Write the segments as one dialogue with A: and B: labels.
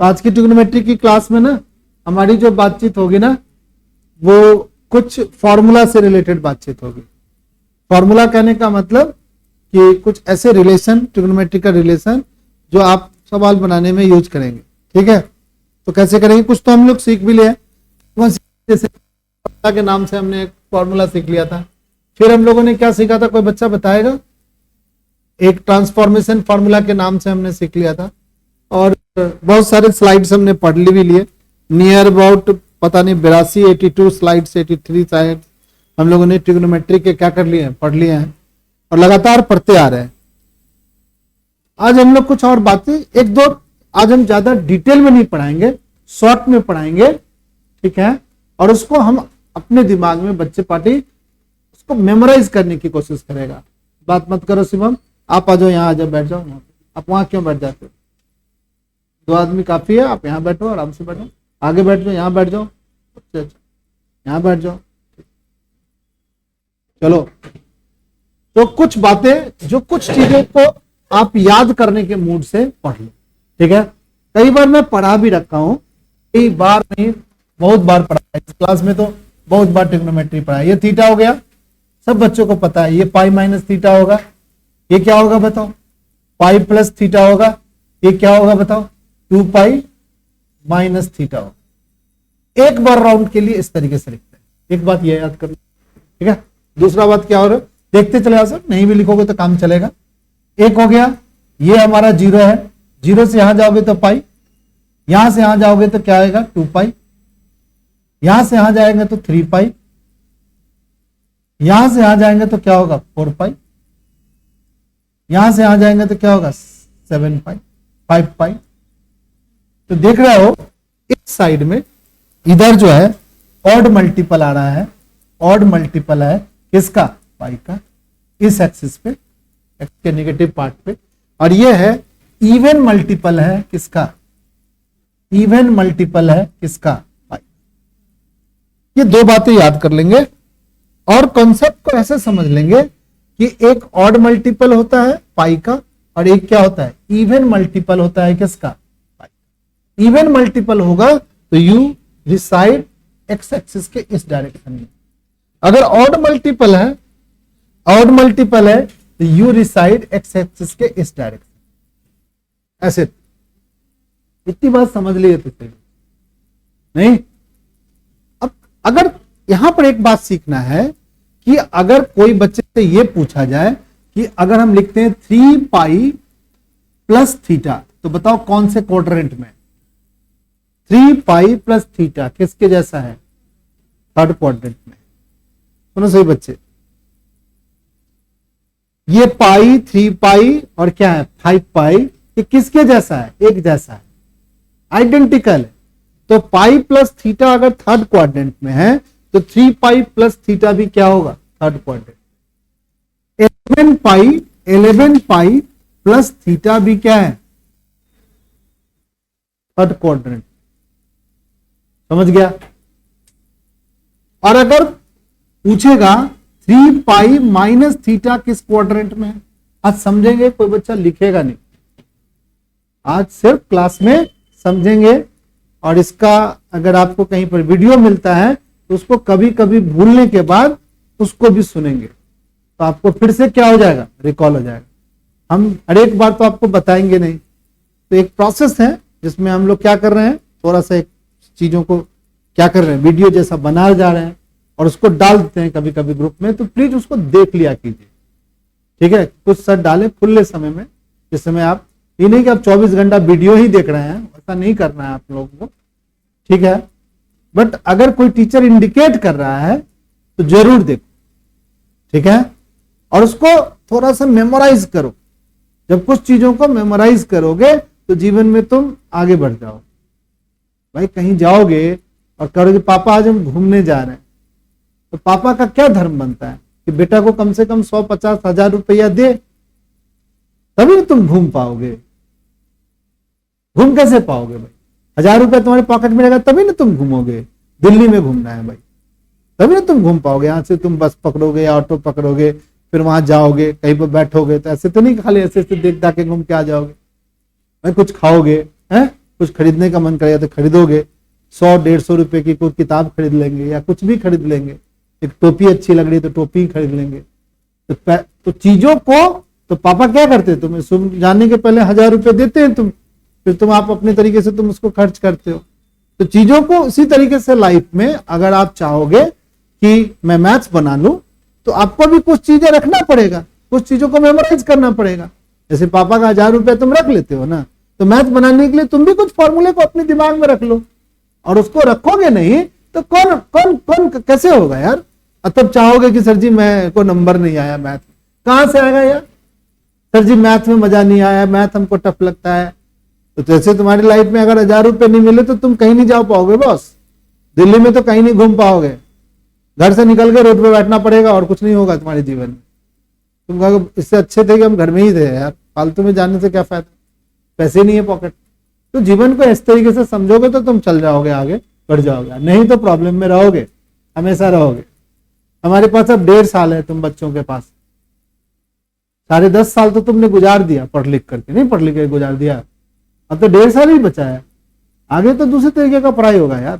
A: तो आज की ट्रिग्नोमेट्री की क्लास में ना हमारी जो बातचीत होगी ना वो कुछ फॉर्मूला से रिलेटेड बातचीत होगी। फॉर्मूला कहने का मतलब कि कुछ ऐसे रिलेशन, ट्रिग्नोमेट्री का रिलेशन जो आप सवाल बनाने में यूज करेंगे। ठीक है, तो कैसे करेंगे, कुछ तो हम लोग सीख भी लिए। जैसे के नाम से हमने एक फॉर्मूला सीख लिया था। फिर हम लोगों ने क्या सीखा था, कोई बच्चा बताएगा? एक ट्रांसफॉर्मेशन फॉर्मूला के नाम से हमने सीख लिया था और बहुत सारे स्लाइड्स हमने पढ़ ली भी लिए। नियर अबाउट पता नहीं 82, 82 स्लाइड्स, 83 स्लाइड्स हम लोगों ने ट्रिग्नोमेट्री के क्या कर लिए हैं, पढ़ लिए हैं और लगातार पढ़ते आ रहे हैं। आज हम लोग कुछ और बातें एक दो, आज हम ज्यादा डिटेल में नहीं पढ़ाएंगे, शॉर्ट में पढ़ाएंगे। ठीक है, और उसको हम अपने दिमाग में, बच्चे पार्टी उसको मेमोराइज करने की कोशिश करेगा। बात मत करो शिवम, आप आ जाओ, यहाँ आ जाओ, बैठ जाओ। यहाँ आप वहां क्यों बैठ जाते हो? 2 आदमी काफी है, आप यहाँ बैठो, आराम से बैठो, आगे बैठ जाओ, यहाँ बैठ जाओ, अच्छा यहाँ बैठ जाओ। चलो, तो कुछ बातें, जो कुछ चीजों को आप याद करने के मूड से पढ़ लो। ठीक है, कई बार मैं पढ़ा भी रखा हूं, कई बार नहीं, बहुत बार पढ़ा है इस क्लास में, तो बहुत बार ट्रिग्नोमेट्री पढ़ा है। ये थीटा हो गया, सब बच्चों को पता है। ये पाई माइनस थीटा होगा, ये क्या होगा बताओ? पाई प्लस थीटा होगा, ये क्या होगा बताओ? 2 पाई माइनस थीटा होगा। एक बार राउंड के लिए इस तरीके से लिखते हैं, एक बात ये याद कर लो। ठीक है, दूसरा बात क्या हो रहा है, देखते चले आओ सर, नहीं भी लिखोगे तो काम चलेगा। एक हो गया, ये हमारा 0 है, 0 से यहां जाओगे तो पाई, यहां से यहां जाओगे तो क्या आएगा? 2 पाई, यहां से यहां जाएंगे तो 3 पाई, यहां से यहां जाएंगे तो क्या होगा? 4 पाई, यहां से यहां जाएंगे तो क्या होगा? 7 पाई, 5 पाई। तो देख रहे हो इस साइड में इधर जो है ऑड मल्टीपल आ रहा है, ऑड मल्टीपल है किसका? पाई का, इस एक्सिस पे, एक्स के नेगेटिव पार्ट पे। और ये है इवन मल्टीपल है किसका? इवन मल्टीपल है किसका? पाई। ये 2 बातें याद कर लेंगे और कॉन्सेप्ट को ऐसे समझ लेंगे कि एक ऑड मल्टीपल होता है पाई का और एक क्या होता है? इवन मल्टीपल होता है किसका? पाई। इवन मल्टीपल होगा तो यू रिसाइड एक्स एक्सिस के इस डायरेक्शन में। अगर ऑड मल्टीपल है, ऑड मल्टीपल है तो यू रिसाइड एक्स एक्सिस के इस डायरेक्शन। ऐसे इतनी बात समझ लिए तो सही नहीं। अब अगर यहां पर एक बात सीखना है कि अगर कोई बच्चे से यह पूछा जाए कि अगर हम लिखते हैं 3 पाई प्लस थीटा, तो बताओ कौन से क्वाड्रेंट में? 3 पाई प्लस थीटा किसके जैसा है? थर्ड क्वाड्रेंट में। सुनो सही बच्चे, ये पाई, 3 पाई और क्या है? 5 पाई, ये किसके जैसा है? एक जैसा है, आइडेंटिकल है। तो पाई प्लस थीटा अगर थर्ड क्वाड्रेंट में है तो 3 पाई प्लस थीटा भी क्या होगा? Third quadrant. 11 pi plus theta भी क्या है? Third quadrant. समझ गया? और अगर पूछेगा 3 पाई माइनस थीटा किस क्वाड्रेंट में है, आज समझेंगे, कोई बच्चा लिखेगा नहीं, आज सिर्फ क्लास में समझेंगे। और इसका अगर आपको कहीं पर वीडियो मिलता है तो उसको कभी कभी भूलने के बाद उसको भी सुनेंगे तो आपको फिर से क्या हो जाएगा? रिकॉल हो जाएगा। हम हर एक बार तो आपको बताएंगे नहीं, तो एक प्रोसेस है जिसमें हम लोग क्या कर रहे हैं, थोड़ा सा एक चीजों को क्या कर रहे हैं, वीडियो जैसा बना जा रहे हैं और उसको डाल देते हैं कभी कभी ग्रुप में, तो प्लीज उसको देख लिया कीजिए। ठीक है, कुछ सर डाले खुले समय में, जिस समय आप, ये नहीं कि आप 24 घंटा वीडियो ही देख रहे हैं, ऐसा नहीं करना है आप लोगों को। ठीक है, बट अगर कोई टीचर इंडिकेट कर रहा है तो जरूर देखो। ठीक है, और उसको थोड़ा सा मेमोराइज करो। जब कुछ चीजों को मेमोराइज करोगे तो जीवन में तुम आगे बढ़ जाओ। भाई कहीं जाओगे और कहोगे पापा आज हम घूमने जा रहे हैं, तो पापा का क्या धर्म बनता है कि बेटा को कम से कम 100-50 हजार रुपया दे, तभी ना तुम घूम पाओगे। घूम कैसे पाओगे भाई? 1000 रुपया तुम्हारे पॉकेट में रहेगा तभी ना तुम घूमोगे। दिल्ली में घूमना है भाई, तभी ना तुम घूम पाओगे। यहां से तुम बस पकड़ोगे या ऑटो पकड़ोगे, फिर वहां जाओगे, कहीं पर बैठोगे, तो ऐसे तो नहीं खाली ऐसे ऐसे देख दाख के घूम के आ जाओगे भाई। कुछ खाओगे हैं, कुछ खरीदने का मन करेगा तो खरीदोगे, 100-150 रुपए की कोई किताब खरीद लेंगे या कुछ भी खरीद लेंगे, एक टोपी अच्छी लग रही है तो टोपी खरीद लेंगे। तो चीजों को तो पापा क्या करते हैं, तुम्हें जाने के पहले 1000 रुपए देते हैं तुम, फिर तुम आप अपने तरीके से तुम उसको खर्च करते हो। तो चीजों को उसी तरीके से लाइफ में अगर आप चाहोगे कि मैं मैथ्स बना लूं तो आपको भी कुछ चीजें रखना पड़ेगा, कुछ चीजों को मेमोराइज करना पड़ेगा। जैसे पापा का 1000 रुपया तुम रख लेते हो ना, तो मैथ बनाने के लिए तुम भी कुछ फॉर्मूले को अपने दिमाग में रख लो, और उसको रखोगे नहीं तो कौन कौन कौन कैसे होगा यार। तब चाहोगे कि सर जी मैं को नंबर नहीं आया मैथ, कहां से आएगा यार, सर जी मैथ में मजा नहीं आया, मैथ हमको टफ लगता है। तो जैसे तुम्हारी लाइफ में अगर 1000 रुपए नहीं मिले तो तुम कहीं नहीं जा पाओगे बॉस, दिल्ली में तो कहीं नहीं घूम पाओगे, घर से निकल के रोड पे बैठना पड़ेगा और कुछ नहीं होगा तुम्हारे जीवन में। तुम कहोगे इससे अच्छे थे कि हम घर में ही थे यार, फालतू में जाने से क्या फायदा, पैसे नहीं है पॉकेट। तो जीवन को इस तरीके से समझोगे तो तुम चल जाओगे, आगे बढ़ जाओगे, नहीं तो प्रॉब्लम में रहोगे, हमेशा रहोगे। हमारे पास अब 1.5 साल है, तुम बच्चों के पास 10.5 साल तो तुमने गुजार दिया पढ़ लिख करके, नहीं पढ़ लिख के गुजार दिया, अब तो 1.5 साल ही बचा है, आगे तो दूसरे तरीके का पढ़ाई होगा यार।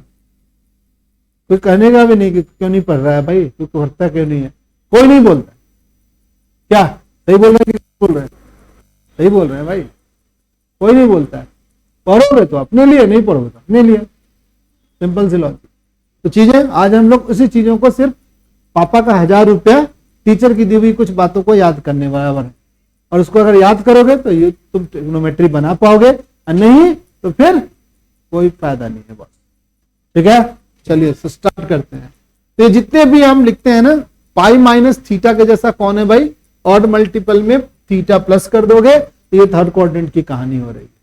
A: कोई कहने का भी नहीं कि क्यों नहीं पढ़ रहा है भाई, तू पढ़ता क्यों नहीं है, कोई नहीं बोलता। क्या सही बोल रहे हैं, बोल रहे हैं, सही बोल रहे हैं भाई, कोई नहीं बोलता है। पढ़ोगे तो अपने लिए, नहीं पढ़ोगे तो अपने लिए, सिंपल सी लॉजिक। तो चीजें आज हम लोग उसी चीजों को सिर्फ पापा का 1000 रुपया टीचर की दी हुई कुछ बातों को याद करने बराबर है, और उसको अगर याद करोगे तो ये तुम ट्रिग्नोमेट्री बना पाओगे, और नहीं तो फिर कोई फायदा नहीं है बस। ठीक है, चलिए स्टार्ट करते हैं। तो ये जितने भी हम लिखते हैं ना, पाई माइनस थीटा के जैसा कौन है भाई, ऑड मल्टीपल में थीटा प्लस कर दोगे तो ये थर्ड क्वाड्रेंट की कहानी हो रही है।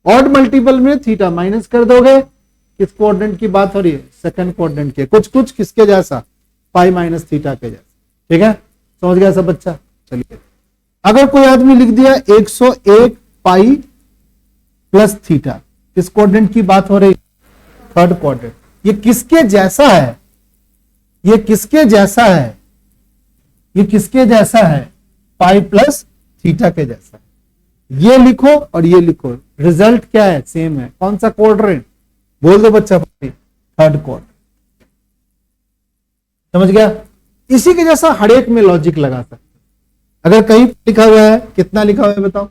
A: ऑड मल्टीपल में थीटा माइनस कर दोगे, किस क्वाड्रेंट की बात हो रही है, सेकंड क्वाड्रेंट के, कुछ कुछ किसके जैसा, पाई माइनस थीटा के जैसा। ठीक है, समझ गया सब बच्चा। चलिए अगर कोई आदमी लिख दिया 101 पाई प्लस थीटा, किस क्वाड्रेंट की बात हो रही, थर्ड क्वाड्रेंट। ये किसके जैसा है, ये किसके जैसा है, ये किसके जैसा है, पाई प्लस थीटा के जैसा है। ये लिखो और ये लिखो, रिजल्ट क्या है, सेम है। कौन सा क्वाड्रेंट, बोल दो बच्चा, थर्ड क्वाड्रेंट। समझ गया, इसी के जैसा हर एक में लॉजिक लगा सकते। अगर कहीं लिखा हुआ है, कितना लिखा हुआ है बताओ,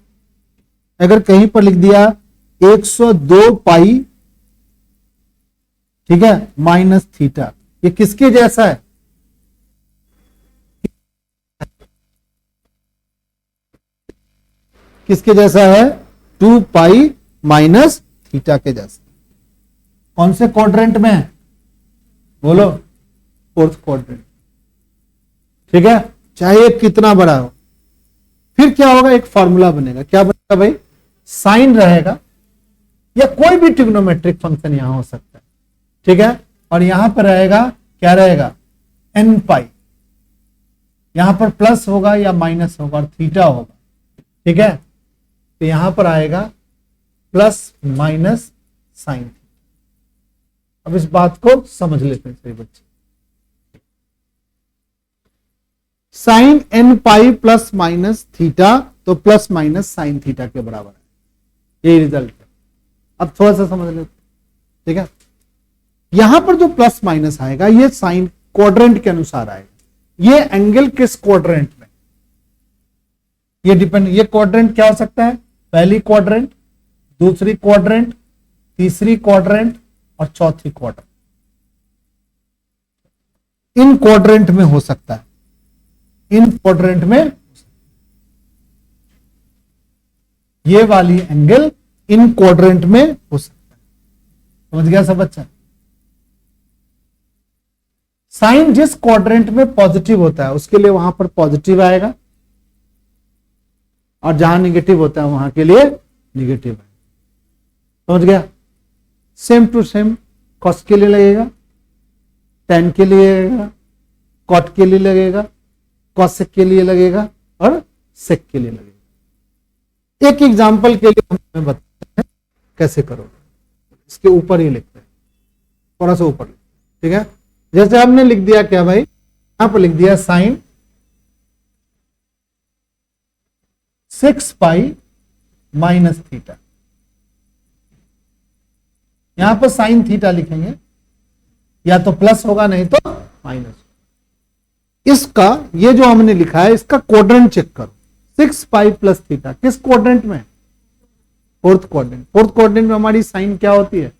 A: अगर कहीं पर लिख दिया 102 पाई, ठीक है, माइनस थीटा, ये किसके जैसा है, किसके जैसा है, 2 पाई माइनस थीटा के जैसा। कौन से क्वाड्रेंट में है, बोलो, फोर्थ क्वाड्रेंट। ठीक है, चाहे कितना बड़ा हो। फिर क्या होगा, एक फॉर्मूला बनेगा, क्या बनेगा भाई, साइन रहेगा, या कोई भी ट्रिग्नोमेट्रिक फंक्शन यहां हो सकता है। ठीक है, और यहां पर रहेगा, क्या रहेगा, एन पाई, यहां पर प्लस होगा या माइनस होगा और थीटा होगा। ठीक है, तो यहां पर आएगा प्लस माइनस साइन। अब इस बात को समझ लेते हैं सही बच्चे, sine n pi plus minus theta, तो प्लस माइनस साइन थीटा के बराबर है, यही रिजल्ट है। अब थोड़ा सा समझ लेते, ठीक है। यहां पर जो प्लस माइनस आएगा ये साइन क्वाड्रेंट के अनुसार आएगा। ये एंगल किस क्वाड्रेंट में, ये डिपेंड, ये क्वाड्रेंट क्या हो सकता है, पहली क्वाड्रेंट, दूसरी क्वाड्रेंट, तीसरी क्वाड्रेंट और चौथी क्वाड्रेंट। इन क्वाड्रेंट में हो सकता है, इन क्वाड्रेंट में ये वाली एंगल इन क्वाड्रेंट में हो सकता है। समझ गया सब बच्चा। साइन जिस क्वाड्रेंट में पॉजिटिव होता है उसके लिए वहां पर पॉजिटिव आएगा, और जहां निगेटिव होता है वहां के लिए निगेटिव आएगा। समझ गया, सेम टू सेम कॉस के लिए लगेगा, टेन के लिए लगेगा, कॉट के लिए लगेगा, कॉसेक के लिए लगेगा और सेक के लिए लगेगा। एक एग्जांपल के लिए हमें बताते हैं कैसे करोगे, इसके ऊपर ही लिखते हैं, थोड़ा सा ऊपर, ठीक है। जैसे हमने लिख दिया क्या भाई, यहां पर लिख दिया साइन 6 पाई माइनस थीटा, यहां पर साइन थीटा लिखेंगे, या तो प्लस होगा नहीं तो माइनस। इसका ये जो हमने लिखा है इसका क्वाड्रेंट चेक करो, 6 पाई प्लस थीटा किस क्वाड्रेंट में? Fourth quadrant. फोर्थ क्वाड्रेंट में हमारी साइन क्या होती है?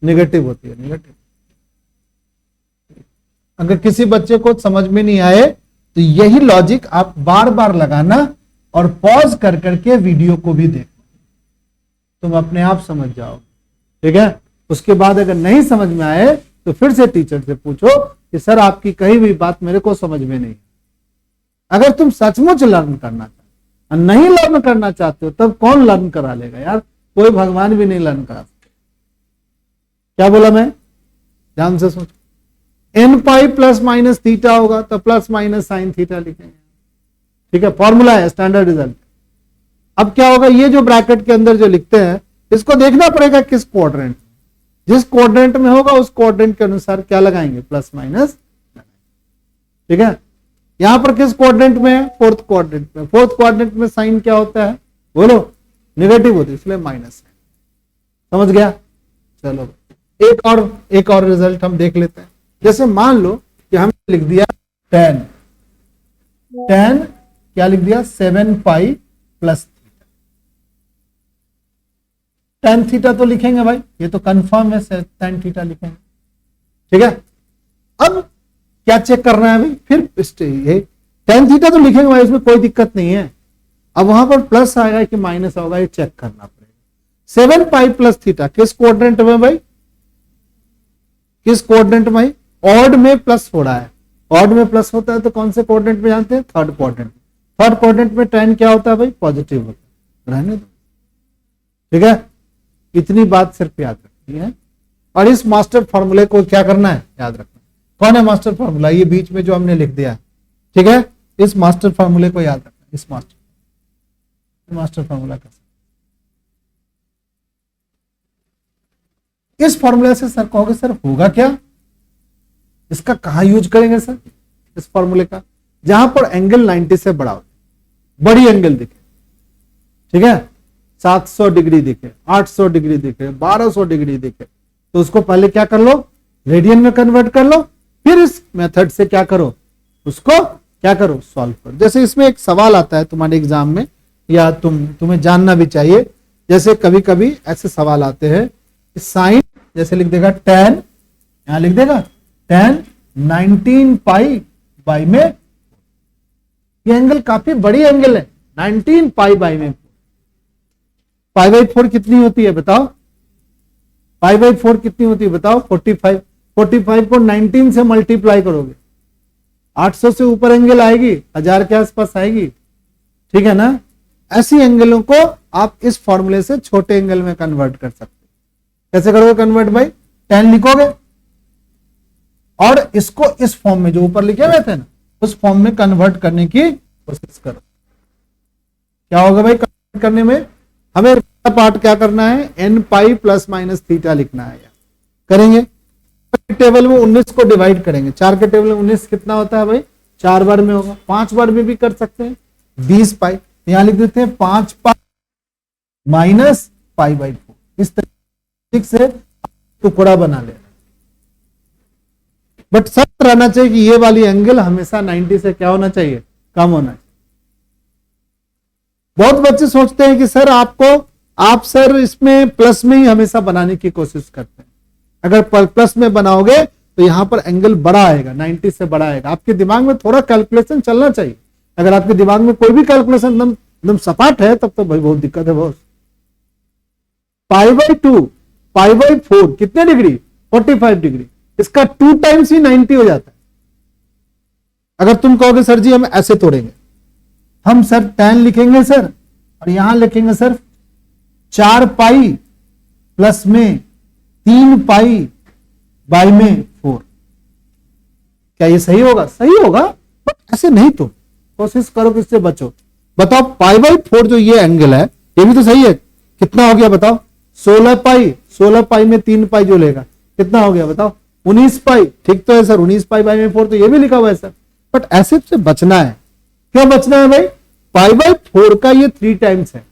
A: नेगेटिव होती है, नेगेटिव। अगर किसी बच्चे को समझ में नहीं आए तो यही लॉजिक आप बार बार लगाना और पॉज कर करके वीडियो को भी देखना, तुम अपने आप समझ जाओ, ठीक है। उसके बाद अगर नहीं समझ में आए तो फिर से टीचर से पूछो कि सर आपकी कही हुई बात मेरे को समझ में नहीं। अगर तुम सचमुच लर्न करना चाहते, नहीं लर्न करना चाहते हो, तब कौन लर्न करा लेगा यार? कोई भगवान भी नहीं लर्न करा सकते। क्या बोला मैं? ध्यान से सोचो। N pi plus minus theta होगा तो प्लस माइनस साइन थीटा लिखेंगे, ठीक है। फॉर्मूला है, स्टैंडर्ड रिजल्ट। अब क्या होगा, ये जो ब्रैकेट के अंदर जो लिखते हैं इसको देखना पड़ेगा किस क्वाड्रेंट, जिस क्वाड्रेंट में होगा उस क्वाड्रेंट के अनुसार क्या लगाएंगे, प्लस माइनस, ठीक है। यहां पर किस क्वाड्रेंट में है? फोर्थ क्वाड्रेंट में। फोर्थ क्वाड्रेंट में साइन क्या होता है बोलो? नेगेटिव होती है, इसलिए माइनस है। समझ गया? चलो एक और रिजल्ट हम देख लेते हैं। जैसे मान लो कि हमने लिख दिया tan क्या लिख दिया? 7 pi plus theta. tan theta तो लिखेंगे भाई, ये तो कंफर्म है, tan थीटा लिखेंगे, ठीक है। अब क्या चेक करना है भाई? फिर ये tan थीटा तो लिखेंगे भाई, इसमें कोई दिक्कत नहीं है। अब वहां पर प्लस आएगा कि माइनस होगा ये चेक करना पड़ेगा। 7 पाई प्लस थीटा किस क्वाड्रेंट में भाई? किस क्वाड्रेंट में? ऑड में प्लस हो रहा है। ऑड में प्लस होता है तो कौन से क्वाड्रेंट में जानते हैं? Third quadrant. थर्ड क्वाड्रेंट में tan क्या होता है भाई? पॉजिटिव होता है, रहने दो, ठीक है। इतनी बात सिर्फ याद रखनी है। और इस मास्टर फॉर्मूले को क्या करना है? याद रखना। कौन है मास्टर फॉर्मूला? ये बीच में जो हमने लिख दिया, ठीक है। इस मास्टर फॉर्मूले को याद रखना। इस मास्टर फॉर्मूला का इस फॉर्मूले से सर कहोगे सर होगा क्या? इसका कहां यूज करेंगे सर? इस फॉर्मूले का जहां पर एंगल 90 से बड़ा हो, बड़ी एंगल दिखे, ठीक है, 700 डिग्री दिखे, 800 डिग्री दिखे, 1200 डिग्री दिखे, तो उसको पहले क्या कर लो? रेडियन में कन्वर्ट कर लो। फिर इस मेथड से क्या करो? उसको क्या करो? सॉल्व करो। जैसे इसमें एक सवाल आता है तुम्हारे एग्जाम में, या तुम्हें जानना भी चाहिए। जैसे कभी कभी ऐसे सवाल आते हैं, साइन जैसे लिख देगा tan, यहां लिख देगा tan 19 पाई बाई में, ये एंगल काफी बड़ी एंगल है, 19 पाई बाई में। पाई बाई 4 कितनी होती है बताओ? पाई बाई 4 कितनी होती है बताओ? 45। 45 को 19 से मल्टीप्लाई करोगे, 800 से ऊपर एंगल आएगी, 1000 के आसपास आएगी, ठीक है ना। ऐसी एंगलों को आप इस फॉर्मूले से छोटे एंगल में कन्वर्ट कर सकते। कैसे करोगे कन्वर्ट भाई? tan लिखोगे और इसको इस फॉर्म में जो ऊपर लिखे हुए थे ना, उस फॉर्म में कन्वर्ट करने की कोशिश करो। क्या होगा भाई कन्वर्ट करने में? हमें पार्ट क्या करना है? n पाई प्लस माइनस थीटा लिखना है। करेंगे टेबल में 19 को डिवाइड करेंगे। 4 के टेबल में 19 कितना होता है भाई? 4 बार में होगा। 5 बार में भी कर सकते हैं, 20 पाई। यहां लिख देते हैं 5 पाई माइनस पाई बाई 4। इस तरीके से टुकड़ा बना लेना। बट सच रहना चाहिए कि ये वाली एंगल हमेशा 90 से क्या होना चाहिए? कम होना चाहिए। बहुत बच्चे सोचते हैं कि सर आप सर इसमें प्लस में ही हमेशा बनाने की कोशिश करते हैं। अगर प्लस में बनाओगे तो यहां पर एंगल बड़ा आएगा, 90 से बड़ा आएगा। आपके दिमाग में थोड़ा कैलकुलेशन चलना चाहिए। अगर आपके दिमाग में कोई भी कैलकुलेशन एकदम सपाट है तब तो भाई बहुत दिक्कत है बहुत। पाई बाई 2 पाई बाई 4 कितने डिग्री? 45 डिग्री। इसका 2 टाइम्स ही 90 हो जाता है। अगर तुम कहोगे सर जी हम ऐसे तोड़ेंगे, हम सर tan लिखेंगे सर, और यहां लिखेंगे सर 4 पाई प्लस में 3 पाई बाई में 4। क्या ये सही होगा? सही होगा, बट ऐसे नहीं। तो कोशिश करो कि इससे बचो। बताओ पाई बाई 4 जो ये एंगल है ये भी तो सही है। कितना हो गया बताओ? 16 पाई। 16 पाई में 3 पाई जो लेगा कितना हो गया बताओ? 19 पाई। ठीक तो है सर, 19 पाई बाई में 4 तो ये भी लिखा हुआ है सर। बट ऐसे से बचना है। क्यों बचना है भाई? पाई बाई 4 का ये 3 टाइम्स है।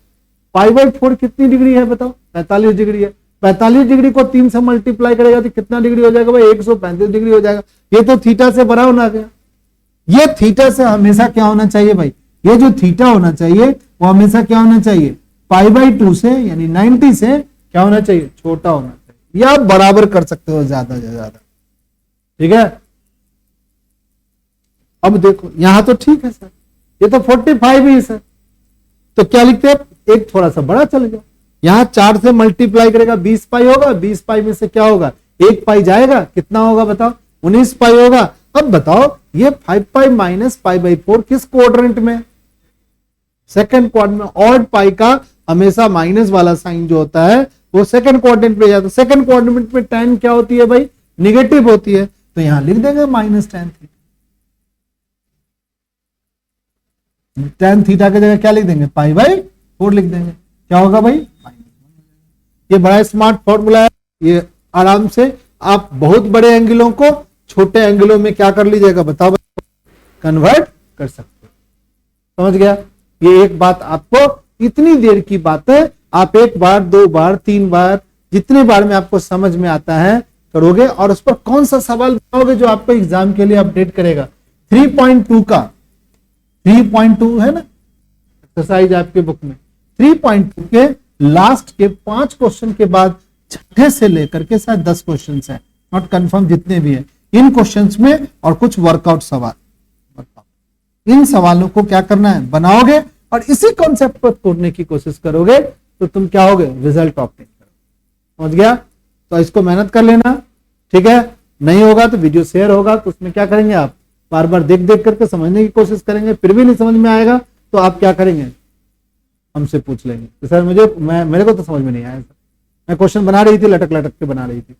A: पाई बाई 4 कितनी डिग्री है बताओ? 45 डिग्री है। 45 डिग्री को 3 से मल्टीप्लाई करेगा तो कितना डिग्री हो जाएगा भाई? 135 डिग्री हो जाएगा। ये तो थीटा से बड़ा होना गया। ये थीटा से हमेशा क्या होना चाहिए भाई? ये जो थीटा होना चाहिए वो हमेशा क्या होना चाहिए? π/2 से यानी 90 से क्या होना चाहिए? छोटा होना चाहिए, या आप बराबर कर सकते हो ज्यादा से ज्यादा। ठीक है, अब देखो यहां तो ठीक है सर, ये तो 45 ही है सर, तो क्या लिखते हैं? एक थोड़ा सा बड़ा चल गया, यहां 4 से मल्टीप्लाई करेगा 20 पाई होगा, 20 पाई में से क्या होगा? 1 पाई जाएगा, कितना होगा बताओ? 19 पाई होगा। अब बताओ ये 5 पाई माइनस π/4 किस क्वाड्रेंट में? सेकंड क्वाड्रेंट में। ऑड पाई का हमेशा माइनस वाला साइन जो होता है वो सेकंड क्वाड्रेंट पे जाता है। सेकंड क्वाड्रेंट में tan क्या होती है भाई? निगेटिव होती है, तो यहां लिख देंगे -tan थीटा। tan थीटा की जगह क्या लिख देंगे? π/4 लिख देंगे। क्या होगा भाई? ये बड़ा स्मार्ट फॉर्मूला है, ये आराम से आप बहुत बड़े एंगलों को छोटे एंगलों में क्या कर लीजिएगा बताओ? कन्वर्ट कर सकते हो। समझ गया? ये एक बात आपको इतनी देर की बात है, आप एक बार, 2 बार, 3 बार, जितने बार में आपको समझ में आता है करोगे, और उस पर कौन सा सवाल बनाओगे जो आपको एग्जाम के लिए अपडेट करेगा। 3.2 का 3.2 है ना एक्सरसाइज आपके बुक में, 3.2 के लास्ट के 5 क्वेश्चन के बाद छठे से लेकर के शायद 10 क्वेश्चन है, नॉट कंफर्म जितने भी है इन क्वेश्चंस में, और कुछ वर्कआउट सवाल। इन सवालों को क्या करना है? बनाओगे और इसी कॉन्सेप्ट पर तोड़ने की कोशिश करोगे तो तुम क्या होगे? रिजल्ट ऑप्टेन करोगे। समझ गया? तो इसको मेहनत कर लेना, ठीक है? नहीं होगा तो वीडियो शेयर होगा, तो उसमें क्या करेंगे? आप बार बार देख देख करके समझने की कोशिश करेंगे, फिर भी नहीं समझ में आएगा तो आप क्या करेंगे? हमसे पूछ लेंगे तो सर मेरे को तो समझ में नहीं आया सर, मैं क्वेश्चन बना रही थी, लटक लटक के बना रही थी।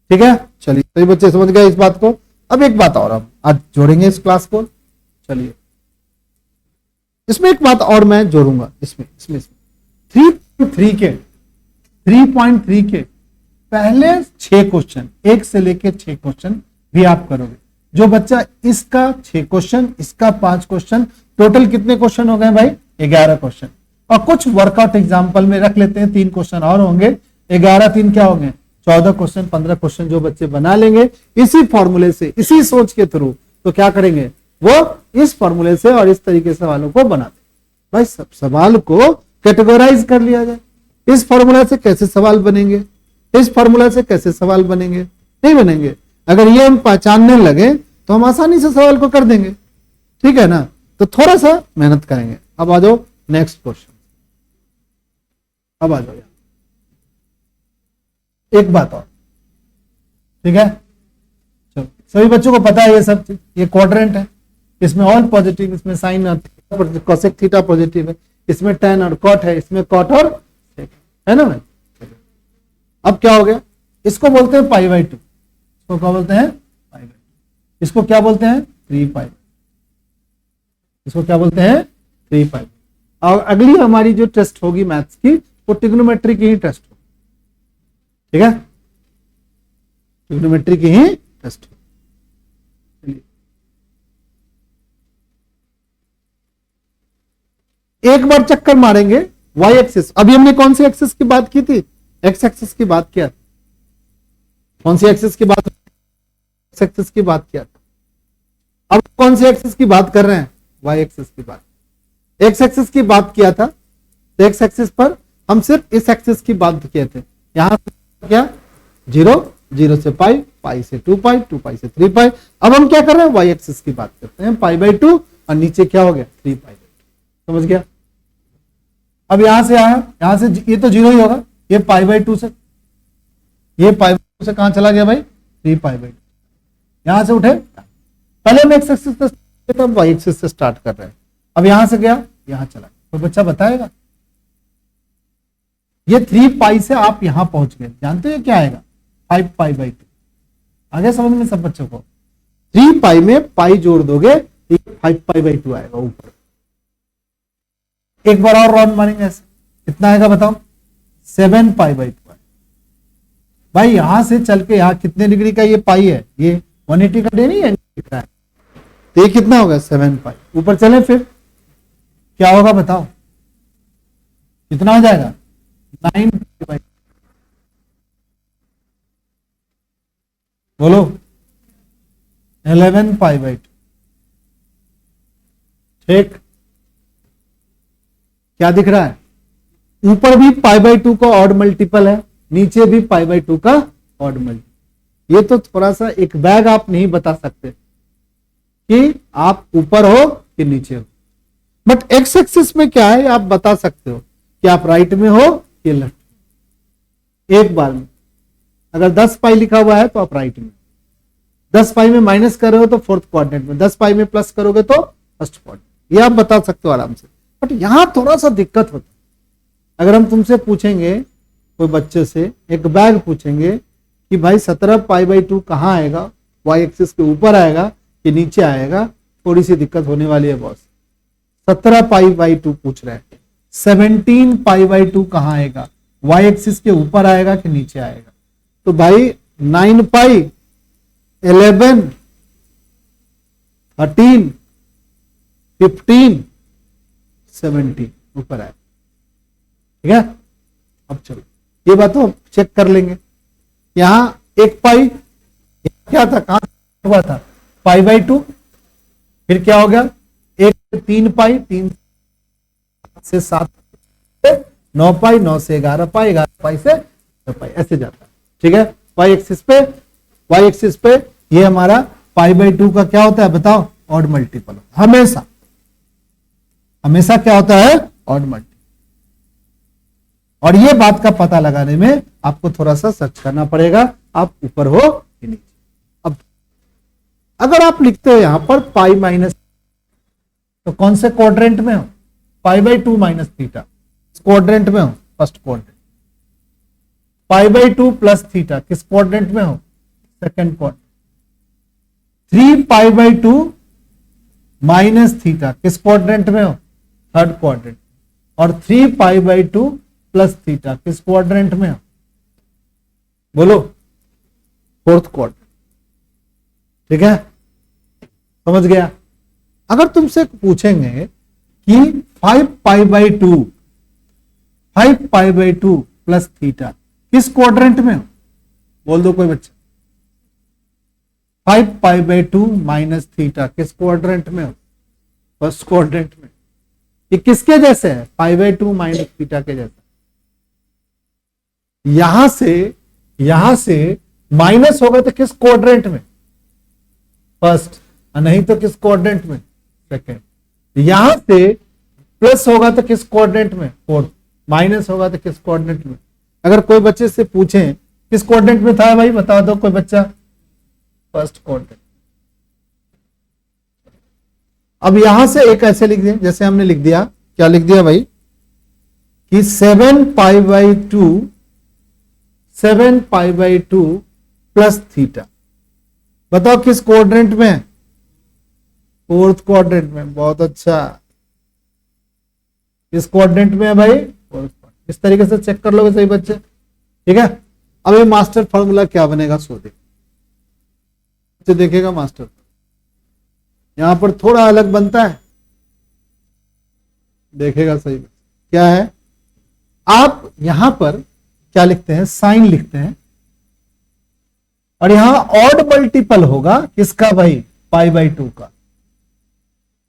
A: ठीक है, चलिए सभी बच्चे समझ गए इस बात को। अब एक बात और हम आज जोड़ेंगे इस क्लास को। चलिए इसमें एक बात और मैं जोड़ूंगा, इसमें 3.3 के पहले 6 क्वेश्चन, 1 से लेके 6 क्वेश्चन भी आप करोगे। जो बच्चा इसका 6 क्वेश्चन, इसका 5 क्वेश्चन, टोटल कितने क्वेश्चन हो गए भाई? 11 क्वेश्चन। और कुछ वर्कआउट एग्जाम्पल में रख लेते हैं, 3 क्वेश्चन और होंगे, 11 3 क्या होंगे? 14 क्वेश्चन, 15 क्वेश्चन जो बच्चे बना लेंगे इसी फॉर्मूले से, इसी सोच के थ्रू, तो क्या करेंगे? वो इस फॉर्मूले से और इस तरीके से सवालों को बनाते भाई। सब सवाल को कैटेगराइज कर लिया जाए। इस फॉर्मूला से कैसे सवाल बनेंगे, इस फॉर्मूला से कैसे सवाल बनेंगे? नहीं बनेंगे। अगर ये हम पहचानने लगे तो हम आसानी से सवाल को कर देंगे। ठीक है ना? तो थोड़ा सा मेहनत करेंगे। अब आ जाओ नेक्स्ट क्वेश्चन। अब आ जाओ, एक बात और, ठीक है? चलो सभी बच्चों को पता है ये सब, ये क्वाड्रेंट है, इसमें ऑल पॉजिटिव, इसमें साइन और कोसेक थीटा पॉजिटिव है, इसमें tan और cot है, इसमें cot और sec है ना भाई? अब क्या हो गया? इसको बोलते हैं π/2, इसको क्या बोलते हैं? π/2। इसको क्या बोलते हैं? 3π। इसको क्या बोलते हैं? 3π। और अगली हमारी जो टेस्ट होगी मैथ्स की, वो ट्रिग्नोमेट्री की ही टेस्ट होगी। ठीक है, ट्रिग्नोमेट्री की ही टेस्ट होगी। एक बार चक्कर मारेंगे y एक्सिस। अभी हमने कौन सी एक्सिस की बात की थी? x एक्सिस की बात किया। कौन सी एक्सिस की बात? x एक्सिस की बात किया। अब कौन सी एक्सिस की बात कर रहे हैं? y एक्सिस की बात। x एक्सिस की बात किया था तो x एक्सिस पर हम सिर्फ इस एक्सिस की बात किए थे। यहां से क्या? 0, 0 से पाई, पाई से 2π, 2π से 3π। अब हम क्या कर रहे हैं? y एक्सिस की बात करते हैं, π/2, और नीचे क्या हो गया? 3π। समझ गया? अब यहां से आया, यहां से ये तो 0 ही होगा, ये π/2 से, ये π/2 से कहां चला गया भाई? 3π/2। यहां से उठे, पहले हम x एक्सिस से तब y एक्सिस से स्टार्ट कर रहे हैं। अब यहां से गया, यहां चला। कोई बच्चा बताएगा? ये 3π से आप यहां पहुंच गए, जानते हैं क्या आएगा? 5π/2। आगे समझ में सब बच्चों को? 3π में पाई जोड़ दोगे, 5π/2 आएगा ऊपर। एक बार और राउंड मारेंगे ऐसे, कितना आएगा बताओ? 7π/2। भाई यहां से चल के यहां कितने डिग्री का ये पाई है? ये 180 का डे नहीं है, दिख रहा है, तो ये कितना होगा? 7π। ऊपर चले फिर क्या होगा बताओ? कितना हो जाएगा? 9π/2। बोलो 11π/2। ठीक, क्या दिख रहा है? ऊपर भी π/2 का ऑड मल्टीपल है, नीचे भी π/2 का ऑड मल्टीपल। ये तो थोड़ा सा एक बैग आप नहीं बता सकते कि आप ऊपर हो कि नीचे हो, बट एक्स एक्सिस में क्या है आप बता सकते हो कि आप राइट में हो कि लेफ्ट में। एक बार में अगर 10π लिखा हुआ है तो आप राइट में, 10π में माइनस कर रहे हो तो फोर्थ क्वाड्रेंट में, 10π में प्लस करोगे तो फर्स्ट क्वाड्रेंट। ये आप बता सकते हो आराम से, बट यहां थोड़ा सा दिक्कत होता है। अगर हम तुमसे पूछेंगे, कोई बच्चे से एक बैग पूछेंगे कि भाई 17π/2 कहां आएगा, वाई एक्सिस के ऊपर आएगा कि नीचे आएगा, थोड़ी सी दिक्कत होने वाली है बॉस। 17π/2 पूछ रहे हैं, 17π/2 कहां आएगा, वाई एक्सिस के ऊपर आएगा कि नीचे आएगा? तो भाई 9π, 11, 13, 15, 17 ऊपर आएगा। ठीक है, अब चलो ये बात तो चेक कर लेंगे। यहां 1π क्या था, कहां हुआ था, π/2, फिर क्या हो गया 1 से 3π, 3 से 7, 9π, 9 से 11π, 11π से 6π, ऐसे जाता है। ठीक है, वाई एक्सिस पे ये हमारा π/2 का क्या होता है बताओ, ऑड मल्टीपल। हमेशा हमेशा क्या होता है, ऑड मल्टीपल। और ये बात का पता लगाने में आपको थोड़ा सा सर्च करना पड़ेगा, आप ऊपर हो कि नीचे। अब अगर आप लिखते हो यहां पर पाई माइनस, तो कौन से क्वाड्रेंट में हो, π/2 माइनस थीटा क्वाड्रेंट में हो, फर्स्ट क्वाड्रेंट। π/2 प्लस थीटा किस क्वाड्रेंट में हो, सेकंड क्वाड्रेंट। 3π/2 माइनस थीटा किस क्वाड्रेंट में हो, थर्ड क्वाड्रेंट। और 3π/2 प्लस थीटा किस क्वाड्रेंट में हो, बोलो फोर्थ क्वाड्रेंट। ठीक है, समझ गया। अगर तुमसे पूछेंगे कि 5π/2 प्लस थीटा किस क्वाड्रेंट में हो, बोल दो कोई बच्चा। 5π/2 माइनस थीटा किस क्वाड्रेंट में हो, फर्स्ट क्वाड्रेंट में। ये किसके जैसे है, π/2 माइनस थीटा के जैसे। यहां से माइनस होगा तो किस क्वाड्रेंट में, फर्स्ट, नहीं तो किस क्वाड्रेंट में, सेकंड। यहां से प्लस होगा तो किस क्वाड्रेंट में, फोर्थ। माइनस होगा तो किस क्वाड्रेंट में। अगर कोई बच्चे से पूछें किस क्वाड्रेंट में था भाई, बता दो कोई बच्चा, फर्स्ट क्वाड्रेंट। अब यहां से एक ऐसे लिख दिया, जैसे हमने लिख दिया, क्या लिख दिया भाई कि 7π/2 प्लस थीटा, बताओ किस क्वाड्रेंट में है, फोर्थ क्वाड्रेंट में। बहुत अच्छा, किस क्वाड्रेंट में है भाई, फोर्थ क्वाड्रेंट। इस तरीके से चेक कर लोगे सही बच्चे। ठीक है, अब ये मास्टर फॉर्मूला क्या बनेगा सो देखेगा मास्टर। यहां पर थोड़ा अलग बनता है, देखेगा सही। क्या है, आप यहां पर क्या लिखते हैं, साइन लिखते हैं, और यहां ऑड मल्टीपल होगा किसका भाई, π/2 का।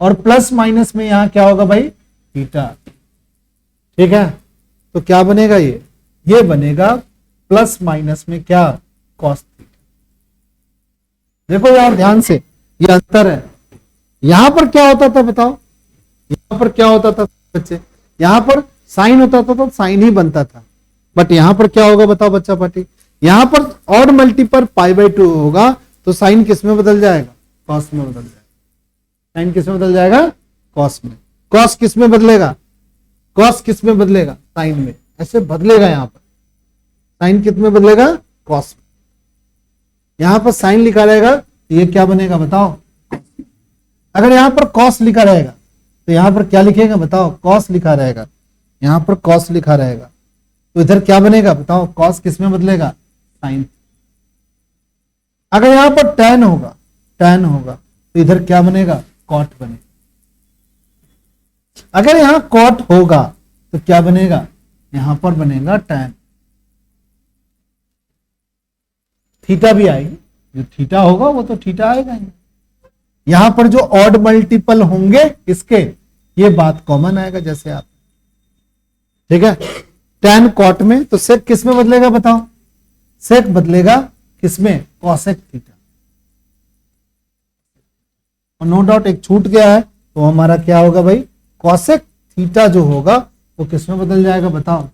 A: और प्लस माइनस में यहां क्या होगा भाई, थीटा। ठीक है, तो क्या बनेगा ये बनेगा प्लस माइनस में क्या, कॉस थीटा। देखो यार ध्यान से, ये अंतर है। यहां पर क्या होता था बताओ, यहां पर क्या होता था बच्चे, यहां पर साइन होता था तो साइन ही बनता था, बट यहां पर क्या होगा बताओ बच्चा पार्टी, यहां पर ऑड मल्टीपल π/2 होगा तो साइन किस में बदल जाएगा, कॉस में बदल जाएगा। साइन किस में बदल जाएगा, कॉस में। कॉस किस में बदलेगा, कॉस किस में बदलेगा, साइन में। ऐसे बदलेगा, यहां पर साइन किस में बदलेगा, कॉस में। यहां पर साइन लिखा रहेगा तो ये क्या बनेगा बताओ। अगर यहां पर कॉस लिखा रहेगा तो यहां पर क्या लिखेगा बताओ, कॉस लिखा रहेगा। यहां पर कॉस लिखा रहेगा तो इधर क्या बनेगा बताओ, कॉस किस में बदलेगा, साइन। अगर यहां पर tan होगा तो इधर क्या बनेगा, कॉट बनेगा। अगर यहां कॉट होगा तो क्या बनेगा, यहां पर बनेगा tan। थीटा भी आएगी, जो थीटा होगा वो तो थीटा आएगा ही। यहां पर जो ऑड मल्टीपल होंगे इसके, ये बात कॉमन आएगा जैसे आप, ठीक है। tan cot में तो sec किस में बदलेगा बताओ, sec बदलेगा किसमें, cosec थीटा। और नो डाउट एक छूट गया है, तो हमारा क्या होगा भाई, cosec थीटा जो होगा वो किस में बदल जाएगा बताओ।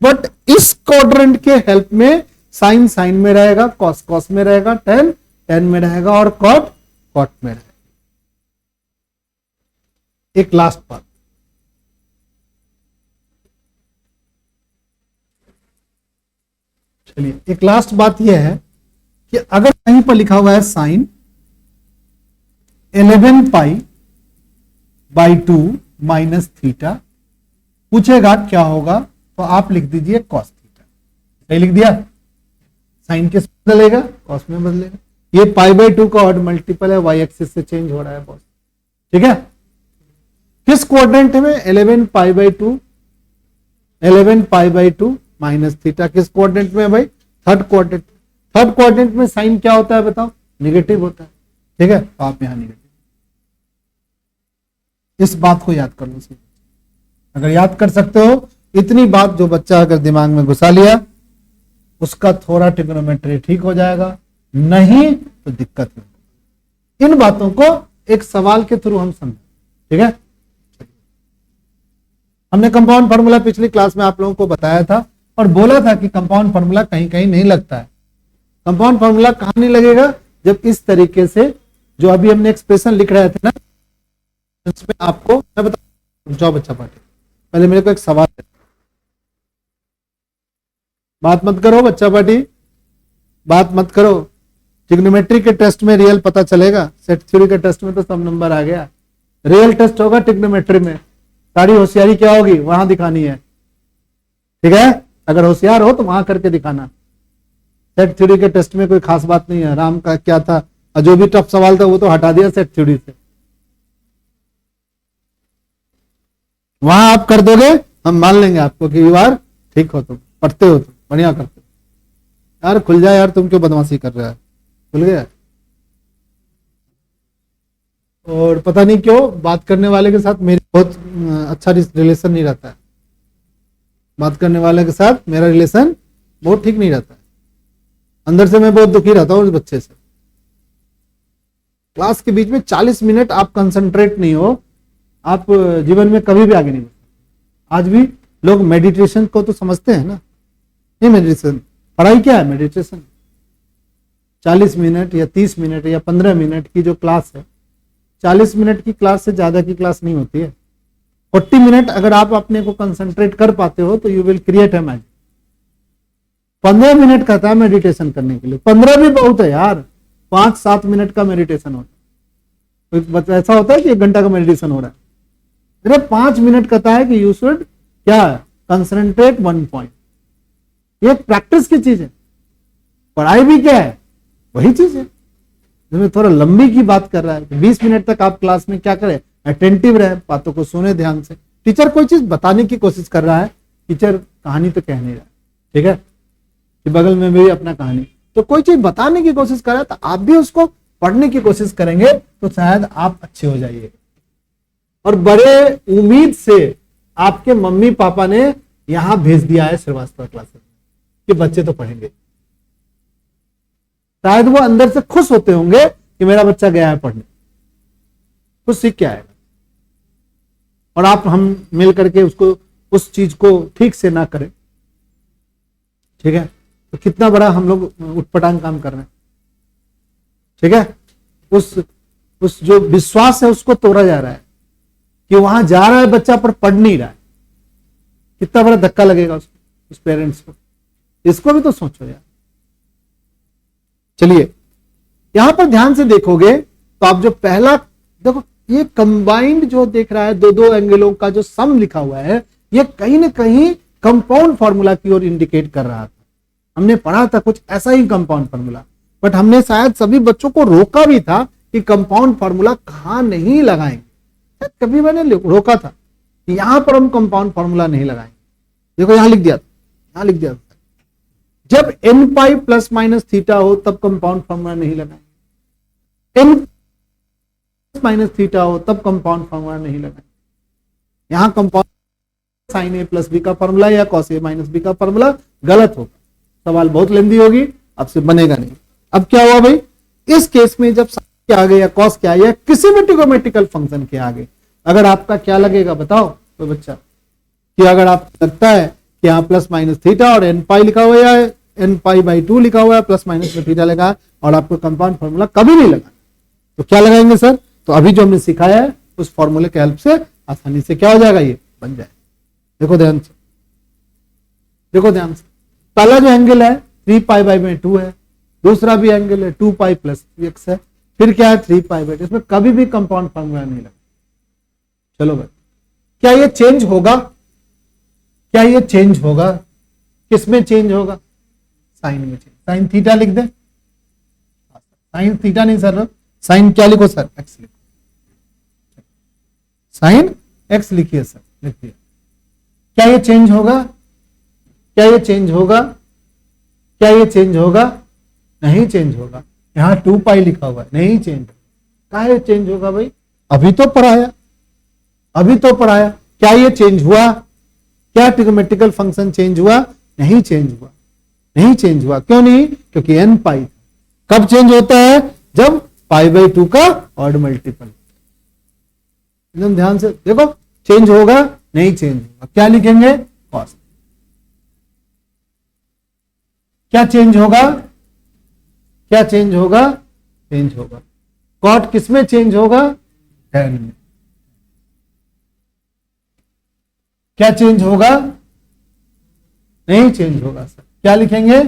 A: बट इस क्वाड्रेंट के हेल्प में साइन साइन में रहेगा, कॉस कॉस में रहेगा, टेन टेन में रहेगा और कॉट कॉट में रहेगा। एक लास्ट बात, चलिए एक लास्ट बात यह है कि अगर कहीं पर लिखा हुआ है sine 11 pi by 2 minus theta, पूछेगा क्या होगा, तो आप लिख दीजिए कॉस थीटा। सही लिख दिया, साइन किस में बदलेगा, कॉस में बदलेगा। ये पाई बाई 2 का ऑड मल्टीपल है, वाई एक्सिस से चेंज हो रहा है बॉस, ठीक है। किस क्वाड्रेंट में, 11 pi by 2, 11 pi by 2 minus theta, किस क्वाड्रेंट में है भाई, थर्ड क्वाड्रेंट। थर्ड क्वाड्रेंट में साइन क्या होता है बताओ, निगेटिव होता है, ठीक है। तो आप यहां निगेटिव, इस बात को याद कर लो। अगर याद कर सकते हो इतनी बात, जो बच्चा अगर दिमाग में घुसा लिया उसका थोड़ा ट्रिग्नोमेट्री ठीक हो जाएगा, नहीं तो दिक्कत नहीं। इन बातों को एक सवाल के थ्रू हम समझें, ठीक है। हमने कंपाउंड फार्मूला पिछली क्लास में आप लोगों को बताया था और बोला था कि कंपाउंड फार्मूला कहीं कहीं नहीं लगता है। कंपाउंड फार्मूला कहां नहीं लगेगा, जब इस तरीके से जो अभी हमने एक्सप्रेशन लिख रहे थे ना, इसमें आपको मैं बता, जाओ बच्चा पार्टी, पहले मेरे को एक सवाल है, बात मत करो बच्चा पार्टी, बात मत करो। ट्रिग्नोमेट्री के टेस्ट में रियल पता चलेगा, सेट थ्योरी के टेस्ट में तो सब नंबर आ गया, रियल टेस्ट होगा ट्रिग्नोमेट्री में। सारी होशियारी क्या होगी वहां दिखानी है, ठीक है। अगर होशियार हो तो वहां करके दिखाना। सेट थ्योरी के टेस्ट में कोई खास बात नहीं है, राम का क्या था, जो भी टफ सवाल था वो तो हटा दिया सेट थ्योरी से, वहां आप कर दोगे, हम मान लेंगे आपको कि यार ठीक हो, तुम पढ़ते हो, तुम बढ़िया करते हो। यार खुल जाए यार, तुम क्यों बदमाशी कर रहा है, खुल गया। और पता नहीं क्यों बात करने वाले के साथ मेरी बहुत अच्छा रिलेशन नहीं रहता है, बात करने वाले के साथ मेरा रिलेशन बहुत ठीक नहीं रहता है, अंदर से मैं बहुत दुखी रहता हूं उस बच्चे से। क्लास के बीच में 40 मिनट आप कंसंट्रेट नहीं हो, आप जीवन में कभी भी आगे नहीं बढ़। आज भी लोग मेडिटेशन को तो समझते हैं ना, ये मेडिटेशन, पढ़ाई क्या है, मेडिटेशन। 40 मिनट या 30 मिनट या 15 मिनट की जो क्लास है, 40 मिनट की क्लास से ज्यादा की क्लास नहीं होती है। 40 मिनट अगर आप अपने को कंसंट्रेट कर पाते हो तो you will create a magic. 15 minute कहता है मेडिटेशन करने के लिए, 15 भी बहुत है यार, 5-7 मिनट का मेडिटेशन होता है। ऐसा होता है कि 1 घंटा का मेडिटेशन हो रहा है, सिर्फ 5 मिनट कहता है कि यू शुड क्या कंसंट्रेट 1 पॉइंट। ये प्रैक्टिस की चीज है, पढ़ाई भी क्या है, वही चीज है। जिसमें थोड़ा लंबी की बात कर रहा है, 20 मिनट तक आप क्लास में क्या करें, अटेंटिव रहे, बातों को सुने ध्यान से। टीचर कोई चीज बताने की कोशिश कर रहा है, टीचर कहानी तो कह नहीं रहा, ठीक है, कि बगल में भी अपना कहानी, तो कोई चीज बताने की कोशिश कर रहा है तो आप भी उसको पढ़ने की कोशिश करेंगे तो शायद आप अच्छे हो जाइए। और बड़े उम्मीद से आपके मम्मी पापा ने यहां भेज दिया है श्रीवास्तव क्लासेस कि बच्चे तो पढ़ेंगे, शायद वो अंदर से खुश होते होंगे कि मेरा बच्चा गया है पढ़ने, कुछ सीख के आएगा। और आप हम मिल करके उसको उस चीज को ठीक से ना करें, ठीक है, तो कितना बड़ा हम लोग उटपटांग काम कर रहे हैं, ठीक है। उस जो विश्वास है उसको तोड़ा जा रहा है कि वहां जा रहा है बच्चा पर पढ़ नहीं रहा है, कितना बड़ा धक्का लगेगा उस पेरेंट्स को, इसको भी तो सोचो यार। चलिए यहां पर ध्यान से देखोगे तो आप जो पहला देखो, ये कंबाइंड जो देख रहा है, दो एंगलों का जो सम लिखा हुआ है, ये कहीं ना कहीं कंपाउंड फार्मूला की ओर इंडिकेट कर रहा था। हमने पढ़ा था कुछ ऐसा ही कंपाउंड फार्मूला, बट हमने शायद सभी बच्चों को रोका भी था कि कंपाउंड फार्मूला कहां नहीं लगाएंगे। कभी मैंने रोका था कि यहां पर हम कंपाउंड फार्मूला नहीं लगाएंगे। देखो यहां लिख दिया, यहां लिख दिया, जब n पाई प्लस माइनस थीटा हो तब कंपाउंड फॉर्मूला नहीं लगाएंगे, n माइनस थीटा हो तब कंपाउंड फॉर्मूला नहीं लगाएंगे। यहां कंपाउंड साइन ए प्लस बी का फॉर्मूला या कॉस ए माइनस बी का फॉर्मूला गलत होगा, सवाल बहुत लेंदी होगी, आपसे बनेगा नहीं। अब क्या हुआ भाई, इस केस में जब साइन के आगे या कॉस के आगे या किसी भी ट्रिगोनोमेट्रिकल फंक्शन के आगे अगर आपका क्या लगेगा बताओ कोई बच्चा, कि अगर आपको लगता है कि यहाँ प्लस माइनस थीटा और एन पाई लिखा हुआ है, एन पाई बाई 2 लिखा हुआ है, प्लस माइनस में थीटा लगा और आपको कंपाउंड फॉर्मूला कभी नहीं लगा, तो क्या लगाएंगे सर? तो अभी जो हमने सिखाया है उस फॉर्मूले के हेल्प से आसानी से क्या हो जाएगा, ये बन जाए। देखो ध्यान से, देखो ध्यान से, पहला जो एंगल है 3 पाई बाई में 2 है, दूसरा भी एंगल है 2 पाई प्लस 3x है, फिर क्या है 3 पाई बाई, इसमें कभी भी कंपाउंड फॉर्मूला नहीं लगा। चलो भाई, क्या ये चेंज होगा? क्या ये चेंज होगा? किसमें चेंज होगा? साइन में चेंज। साइन थीटा लिख दे, साइन थीटा नहीं सर, साइन क्या लिखो सर? एक्स लिखो, साइन एक्स लिखिए सर, लिख दिया। क्या ये चेंज होगा? क्या ये चेंज होगा? क्या ये चेंज होगा? नहीं चेंज होगा। यहां 2 पाई लिखा हुआ है, नहीं चेंज। क्या ये चेंज होगा भाई? अभी तो पढ़ाया, अभी तो पढ़ाया। क्या ये चेंज हुआ? क्या ट्रिगोनोमेट्रिकल फंक्शन चेंज हुआ? नहीं चेंज हुआ, नहीं चेंज हुआ। क्यों नहीं? क्योंकि एन पाई। कब चेंज होता है? जब पाई बाई 2 का ऑड मल्टीपल। एकदम ध्यान से देखो, चेंज होगा? नहीं चेंज होगा। क्या लिखेंगे? कॉस। क्या चेंज होगा? क्या चेंज होगा? चेंज होगा। कॉट किस में चेंज होगा? टैन में। क्या चेंज होगा? नहीं चेंज होगा सर। क्या लिखेंगे?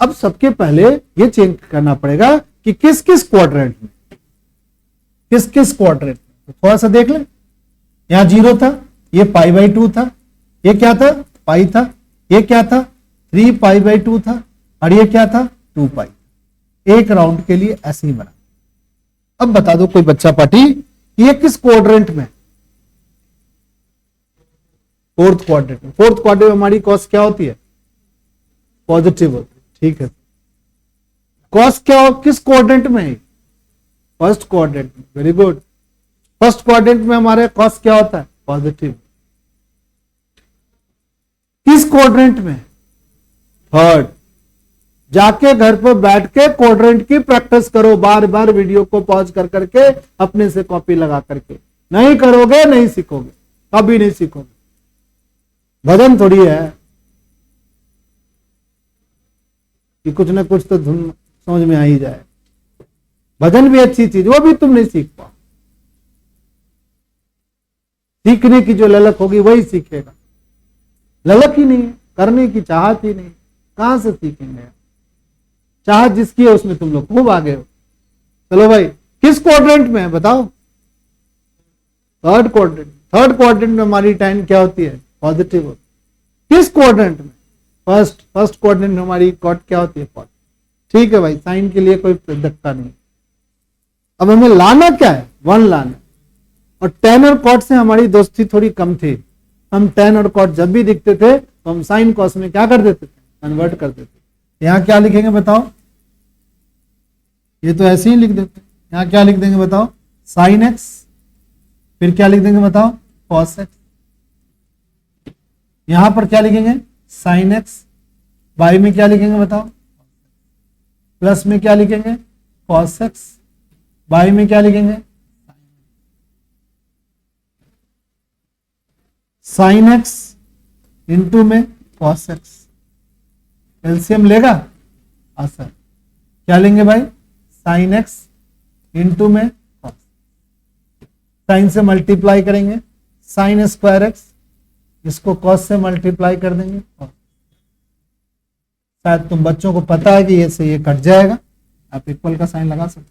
A: अब सबके पहले ये चेंज करना पड़ेगा कि किस किस क्वाड्रेंट में, किस किस क्वाड्रेंट में। थोड़ा सा देख ले, यहां 0 था, ये पाई बाई 2 था, ये क्या था? पाई था, ये क्या था? 3 पाई बाई 2 था, और ये क्या था? 2 पाई। एक राउंड के लिए ऐसे ही बना। अब बता दो कोई बच्चा पार्टी, ये किस क्वाड्रेंट में? फोर्थ क्वाड्रेंट में। फोर्थ क्वाड्रेंट में हमारी कॉस क्या होती है? पॉजिटिव होती है। ठीक है, कॉस क्या हो, किस क्वाड्रेंट में है? फर्स्ट क्वाड्रेंट में। Very good. फर्स्ट क्वाड्रेंट में हमारे कॉस क्या होता है? पॉजिटिव। किस क्वाड्रेंट में? थर्ड। जाके घर पर बैठ के क्वाड्रेंट की प्रैक्टिस करो, बार बार वीडियो को पॉज कर करके अपने से कॉपी लगा करके। नहीं करोगे नहीं सीखोगे, कभी नहीं सीखोगे। भजन थोड़ी है कि कुछ ना कुछ तो धुन समझ में आ ही जाए। भजन भी अच्छी चीज, वो भी तुम नहीं सीख पाओ। सीखने की जो ललक होगी वही सीखेगा। ललक ही नहीं है, करने की चाहत ही नहीं, कहां से सीखेंगे? चाहत जिसकी है उसमें तुम लोग खूब आगे हो। चलो भाई, किस क्वाड्रेंट में है बताओ? Third quadrant. थर्ड क्वाड्रेंट में हमारी टाइम क्या होती है? पॉजिटिव होती है। किस क्वाड्रेंट में? फर्स्ट। फर्स्ट क्वाड्रेंट में हमारी कॉट क्या होती है? पॉजिटिव। ठीक है भाई, साइन के लिए कोई धक्का नहीं। अब हमें लाना क्या है? 1 लाना। और टेन और कॉट से हमारी दोस्ती थोड़ी कम थी। हम टेन और कॉट जब भी दिखते थे तो हम साइन कॉस में क्या कर देते थे? कन्वर्ट कर देते थे। यहां क्या लिखेंगे बताओ? ये तो ऐसे ही लिख देते। यहां क्या लिख देंगे बताओ? Sine x. फिर क्या लिख देंगे बताओ? Cos x. यहां पर क्या लिखेंगे? Sine x. बाई में क्या लिखेंगे बताओ? प्लस में क्या लिखेंगे? Cos x. बाई में क्या लिखेंगे? साइन एक्स इंटू में कॉस एक्स। एलसीएम लेगा? हाँ सर। क्या लेंगे भाई? साइन एक्स इंटू में कॉस। साइन से मल्टीप्लाई करेंगे, साइन स्क्वायर एक्स, इसको कॉस से मल्टीप्लाई कर देंगे। शायद तुम बच्चों को पता है कि ये से ये कट जाएगा, आप इक्वल का साइन लगा सकते।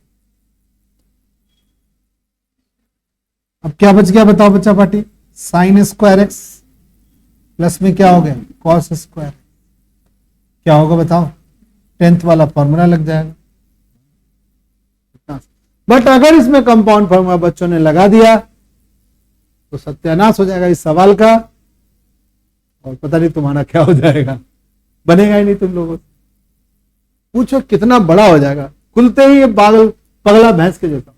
A: अब क्या बच गया बताओ बच्चा party? Sine square x plus में क्या हो गया? Cos square. क्या होगा बताओ? 10th वाला फॉर्मूला लग जाएगा। बट अगर इसमें कंपाउंड फॉर्मूला बच्चों ने लगा दिया तो सत्यानाश हो जाएगा इस सवाल का। और पता नहीं तुम्हारा क्या हो जाएगा, बनेगा ही नहीं तुम लोगों से। पूछो कितना बड़ा हो जाएगा, खुलते ही ये पगला भैंस के जैसा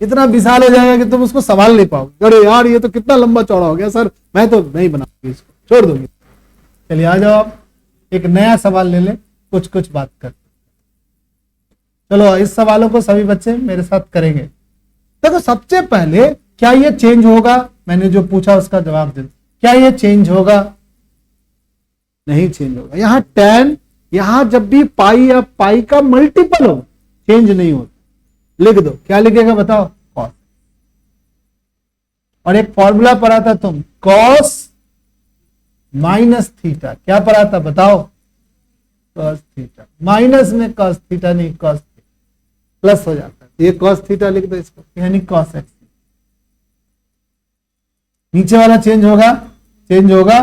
A: इतना विशाल हो जाएगा कि तुम उसको संभाल नहीं पाओगे। अरे यार ये तो कितना लंबा चौड़ा हो गया सर, मैं तो नहीं बनाऊंगी इसको, छोड़ दूंगी। चलिए आ जाओ, आप एक नया सवाल ले ले, कुछ कुछ बात कर। चलो इस सवालों को सभी बच्चे मेरे साथ करेंगे। देखो सबसे पहले, क्या ये चेंज होगा? मैंने जो पूछा उसका जवाब दे। क्या ये चेंज होगा? नहीं चेंज होगा। यहां tan, यहां जब भी पाई या पाई का मल्टीपल हो चेंज नहीं होता। लिख दो, क्या लिखेगा बताओ? कॉस। और एक फॉर्मूला पढ़ा था तुम, कॉस माइनस थीटा। क्या पढ़ा था बताओ? Cos theta. माइनस में कॉस थीटा नहीं, कॉस प्लस हो जाता है। ये कॉस थीटा लिख दो इसको, यानी कॉस एक्स। नीचे वाला चेंज होगा? चेंज होगा।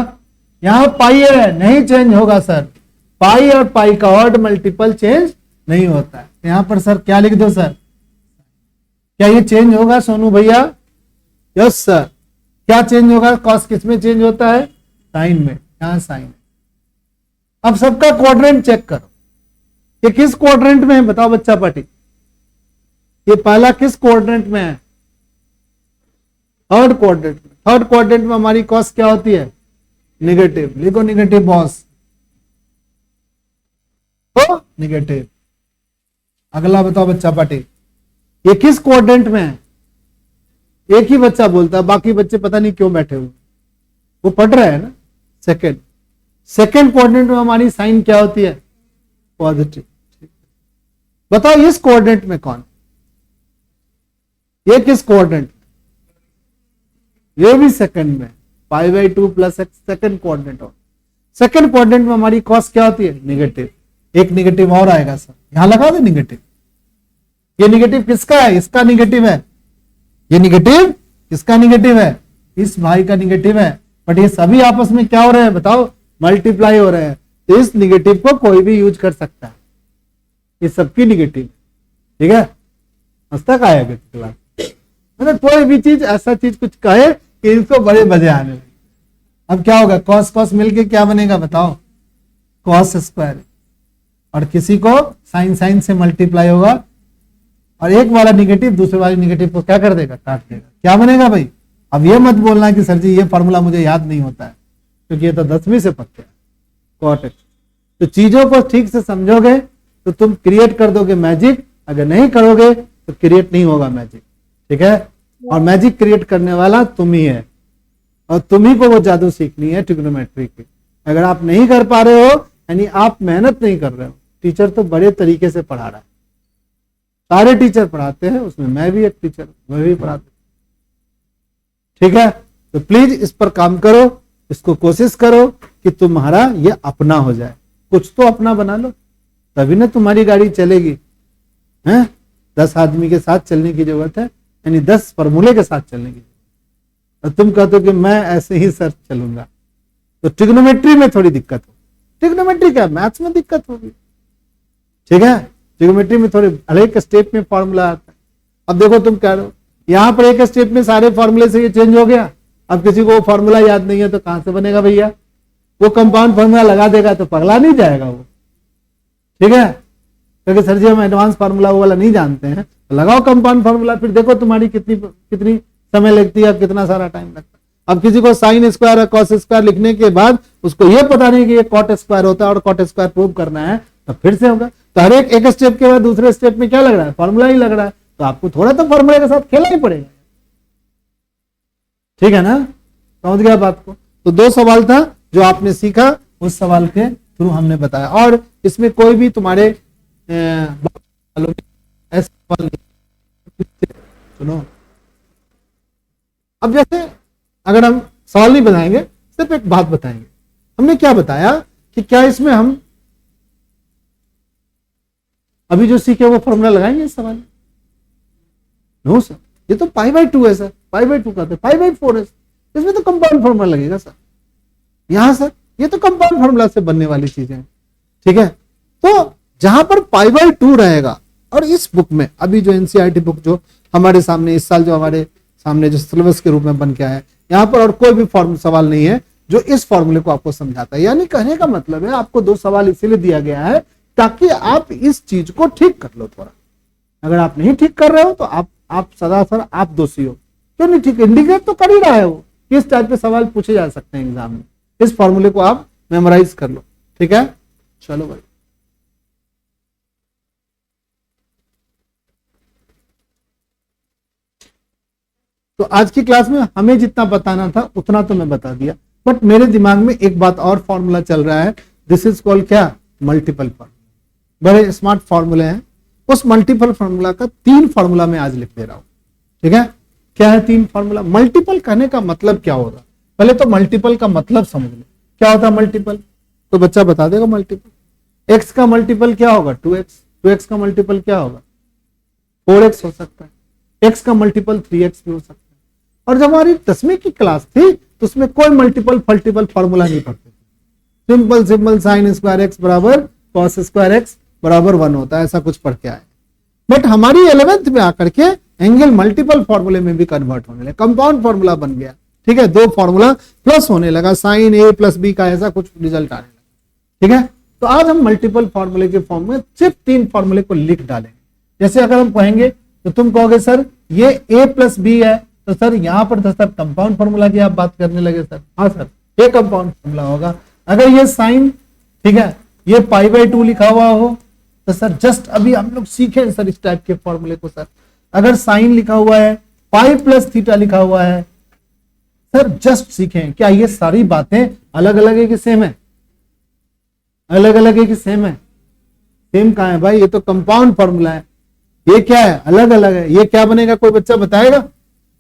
A: यहां पाई है, नहीं चेंज होगा सर। पाई और पाई का ऑड मल्टीपल चेंज नहीं होता है। यहां पर सर क्या लिख दो सर? क्या ये चेंज होगा सोनू भैया? Yes sir. क्या चेंज होगा? कॉस किस में चेंज होता है? साइन में। यहां साइन। अब सबका क्वाड्रेंट चेक करो, ये किस क्वाड्रेंट में है बताओ बच्चा पार्टी? ये पहला किस क्वाड्रेंट में है? थर्ड क्वाड्रेंट में। थर्ड क्वाड्रेंट में हमारी कॉस क्या होती है? निगेटिव। लिखो निगेटिव बॉस, तो निगेटिव। अगला बताओ बच्चा पार्टी, ये किस क्वाड्रेंट में है? एक ही बच्चा बोलता है, बाकी बच्चे पता नहीं क्यों बैठे हुए, वो पढ़ रहे हैं ना। सेकंड। सेकंड क्वाड्रेंट में हमारी साइन क्या होती है? पॉजिटिव। बताओ इस क्वाड्रेंट में कौन? ये किस क्वाड्रेंट? ये भी सेकंड में, π/2 प्लस एक्स, सेकंड क्वाड्रेंट। और सेकंड क्वाड्रेंट में हमारी कॉस क्या होती है? निगेटिव। एक निगेटिव और आएगा सर, यहां लगा दे निगेटिव। ये निगेटिव किसका है? इसका निगेटिव है। ये निगेटिव किसका निगेटिव है? इस भाई का निगेटिव है। बट ये सभी आपस में क्या हो रहे हैं बताओ? मल्टीप्लाई हो रहे हैं। तो इस निगेटिव को कोई भी यूज कर सकता है, ये सबकी निगेटिव। ठीक है, हंसता आएगा क्लास। मतलब कोई भी चीज, ऐसा चीज कुछ कहे कि इसको बड़े मजे आने लगे। अब क्या होगा? कॉस कॉस मिलके क्या बनेगा बताओ? Cos square. और किसी को साइन साइन से मल्टीप्लाई होगा, और एक वाला निगेटिव दूसरे वाले निगेटिव को क्या कर देगा? काट देगा। क्या बनेगा भाई? अब ये मत बोलना कि सर जी ये फॉर्मूला मुझे याद नहीं होता है, क्योंकि ये तो 10वीं से पक्के है कॉट एक्स। तो चीजों को ठीक से समझोगे तो तुम क्रिएट कर दोगे मैजिक, अगर नहीं करोगे तो क्रिएट नहीं होगा मैजिक। ठीक है, और मैजिक क्रिएट करने वाला तुम ही है, और तुम ही को वो जादू सीखनी है ट्रिग्नोमेट्री की। अगर आप नहीं कर पा रहे हो, यानी आप मेहनत नहीं कर रहे हो। टीचर तो बड़े तरीके से पढ़ा रहा है, सारे टीचर पढ़ाते हैं, उसमें मैं भी एक टीचर, मैं भी पढ़ाता हूं। ठीक है, तो प्लीज इस पर काम करो, इसको कोशिश करो कि तुम्हारा ये अपना हो जाए। कुछ तो अपना बना लो, तभी ना तुम्हारी गाड़ी चलेगी। हैं, 10 आदमी के साथ चलने की जरूरत है, यानी 10 फॉर्मूले के साथ चलने की। और तुम कहते हो कि मैं ऐसे ही सर चलूंगा, तो ट्रिग्नोमेट्री में थोड़ी दिक्कत हो। ट्रिग्नोमेट्री क्या, मैथ्स में दिक्कत होगी। ठीक है, ट्रिग्नोमेट्री में थोड़े अलग स्टेप में फॉर्मूला आता है। अब देखो तुम कह रहे हो यहां पर एक स्टेप में सारे फॉर्मूले से ये चेंज हो गया। अब किसी को वो फॉर्मूला याद नहीं है तो कहां से बनेगा भैया? वो कंपाउंड फॉर्मूला लगा देगा तो पगला नहीं जाएगा वो। ठीक है, क्योंकि सर जी हम एडवांस फार्मूला वो वाला नहीं जानते हैं, तो लगाओ कंपाउंड फार्मूला, फिर देखो तुम्हारी कितनी समय लगती है, कितना सारा टाइम लगता है। अब किसी को साइन स्क्वायर और कॉस स्क्वायर लिखने के बाद उसको ये पता नहीं कि ये कॉट स्क्वायर होता है और कॉट स्क्वायर प्रूव करना है, तो फिर से होगा। तो हर एक स्टेप के बाद दूसरे स्टेप में क्या लग रहा है? फॉर्मूला ही लग रहा है। तो आपको थोड़ा तो फॉर्मूले के साथ खेलना ही पड़ेगा। ठीक है ना, समझ गया बात को? तो 2 सवाल था जो आपने सीखा, उस सवाल के थ्रू हमने बताया। और इसमें कोई भी तुम्हारे ऐसे सवाल नहीं। सुनो, अब जैसे अगर हम सवाल नहीं बताएंगे, सिर्फ एक बात बताएंगे। हमने क्या बताया कि क्या इसमें हम अभी जो सीखे वो फॉर्मूला लगाएंगे इस सवाल? नो सर, ये तो π/2 है सर, π/2 का, π/4 है, इसमें तो कंपाउंड फॉर्मूला लगेगा सर। यहां सर ये तो कंपाउंड फॉर्मूला से बनने वाली चीजें हैं। ठीक है, तो जहां पर π/2 रहेगा, और इस बुक में अभी जो एनसीईआरटी बुक जो हमारे सामने इस साल जो हमारे सामने जो सिलेबस के रूप में बन के आया है, यहां पर और कोई भी सवाल नहीं है जो इस फॉर्मूले को आपको समझाता है। यानी कहने का मतलब है आपको 2 सवाल इसीलिए दिया गया है ताकि आप इस चीज को ठीक कर लो थोड़ा। अगर आप नहीं ठीक कर रहे हो तो आप सरासर आप दोषी हो। क्यों नहीं ठीक, इंडिकेट तो कर ही रहा है वो। किस टाइप के सवाल पूछे जा सकते हैं एग्जाम में, इस फॉर्मूले को आप मेमोराइज कर लो। ठीक है, चलो भाई। तो आज की क्लास में हमें जितना बताना था उतना तो मैं बता दिया, बट मेरे दिमाग में एक बात और फॉर्मूला चल रहा है। दिस इज कॉल्ड क्या, मल्टीपल फॉर्मूला। बड़े स्मार्ट फॉर्मूले हैं। उस मल्टीपल फॉर्मूला का 3 फॉर्मूला मैं आज लिख दे रहा हूं। ठीक है, क्या है 3 फॉर्मूला? मल्टीपल कहने का मतलब क्या होगा, पहले तो मल्टीपल का मतलब समझ लो। क्या होता है मल्टीपल, तो बच्चा बता देगा। मल्टीपल, एक्स का मल्टीपल क्या होगा, 2x। 2x का मल्टीपल क्या होगा, 4x हो सकता है। एक्स का मल्टीपल 3x भी हो सकता है। और जब हमारी 10वीं की क्लास थी तो उसमें कोई मल्टीपल फॉर्मूला नहीं पढ़ते थे। सिंपल साइन स्क्वायर एक्स बराबर कॉस स्क्वायर एक्स बराबर 1 होता है, ऐसा कुछ पढ़ के आए। बट हमारी 11th में आकर के एंगल मल्टीपल फॉर्मूले में भी कन्वर्ट होने लगा, कंपाउंड फॉर्मूला बन गया। ठीक है, 2 फॉर्मूला प्लस होने लगा, साइन ए प्लस बी का ऐसा कुछ रिजल्ट आने लगा। ठीक है, तो आज हम मल्टीपल फॉर्मूले के फॉर्म में सिर्फ 3 फॉर्मूले को लिख डालेंगे। जैसे अगर हम कहेंगे तो तुम कहोगे सर ये a प्लस बी है, तो सर यहां पर तो सर कंपाउंड फॉर्मूला की आप बात करने लगे सर। हाँ सर, ये कंपाउंड फॉर्मूला होगा। अगर ये साइन, ठीक है, ये π/2 लिखा हुआ हो तो सर जस्ट अभी हम लोग सीखे सर इस टाइप के फॉर्मूले को। सर अगर साइन लिखा हुआ है, पाई प्लस थीटा लिखा हुआ है, सर जस्ट सीखें। क्या ये सारी बातें अलग अलग है कि सेम है? अलग अलग है कि सेम है? सेम कहां है भाई, ये तो कंपाउंड फॉर्मूला है। ये क्या है, अलग अलग है। ये क्या बनेगा, कोई बच्चा बताएगा?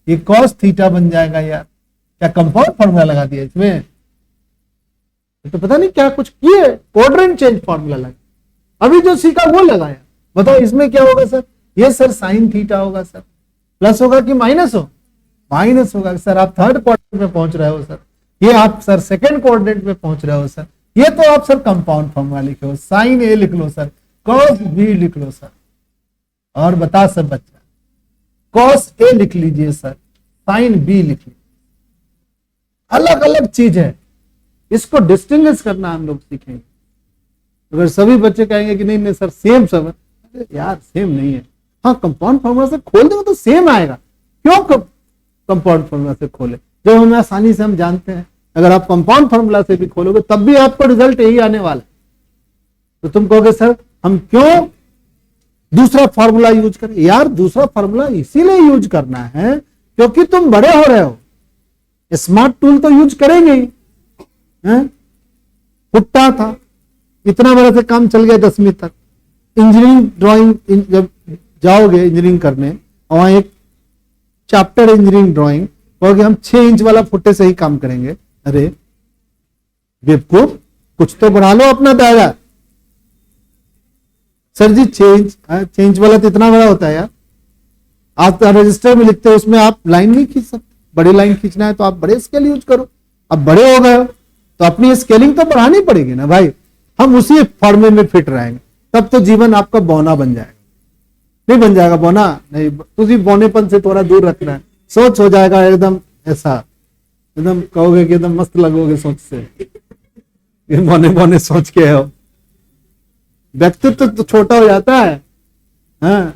A: ये कॉस थीटा बन जाएगा यार। क्या कंपाउंड फॉर्मूला लगा दिया इसमें? तो पता नहीं क्या कुछ किए, क्वाड्रेंट चेंज फॉर्मूला लगा। अभी जो सीखा वो लगाया। बताओ इसमें क्या होगा सर? ये सर साइन थीटा होगा सर। प्लस होगा कि माइनस हो? माइनस होगा सर। आप 3rd क्वाड्रेंट में पहुंच रहे हो सर, ये आप सर 2nd क्वाड्रेंट में पहुंच रहे हो सर। ये तो आप सर कंपाउंड फॉर्मूला लिखे हो। साइन ए लिख लो सर, कॉस बी लिख लो सर। और बता सब बच्चा, कॉस ए लिख लीजिए सर, साइन बी लिख लीजिए। अलग अलग चीज है, इसको डिस्टिंग्विश करना हम लोग सीखेंगे। अगर सभी बच्चे कहेंगे कि नहीं नहीं सर सेम सब है, यार सेम नहीं है। हाँ, कंपाउंड फॉर्मूला से खोल देंगे तो सेम आएगा। क्यों कंपाउंड फॉर्मूला से खोले, जब हमें आसानी से हम जानते हैं। अगर आप कंपाउंड फॉर्मूला से भी खोलोगे तब भी आपको रिजल्ट यही आने वाला है। तो तुम कहोगे सर हम क्यों दूसरा फॉर्मूला यूज करें? यार दूसरा फॉर्मूला इसीलिए यूज करना है क्योंकि तुम बड़े हो रहे हो, स्मार्ट टूल तो यूज करेंगे ही। फुट्टा था, इतना बड़ा से काम चल गया 10वीं तक। इंजीनियरिंग ड्राइंग जब जाओगे इंजीनियरिंग करने, वहां एक चैप्टर इंजीनियरिंग ड्राइंग, कहोगे हम 6 इंच वाला फुट्टे से ही काम करेंगे। अरे बेवकूफ, कुछ तो बढ़ा लो अपना दायरा। सर जी 6 इंच वाला तो इतना बड़ा होता है यार। आप रजिस्टर में लिखते हो, उसमें आप लाइन नहीं खींच सकते। बड़ी लाइन खींचना है तो आप बड़े स्केल यूज करो। अब बड़े हो गए हो तो अपनी स्केलिंग तो बढ़ानी पड़ेगी ना भाई। हम उसी फॉर्मे में फिट रहेंगे तब तो जीवन आपका बौना बन जाएगा। नहीं बन जाएगा बौना, नहीं, तुझी बौनेपन से थोड़ा दूर रखना है। सोच हो जाएगा एकदम ऐसा, एकदम कहोगे कि एकदम मस्त लगोगे सोच से। ये बौने बौने सोच के हो, व्यक्तित्व तो छोटा हो जाता है। हाँ,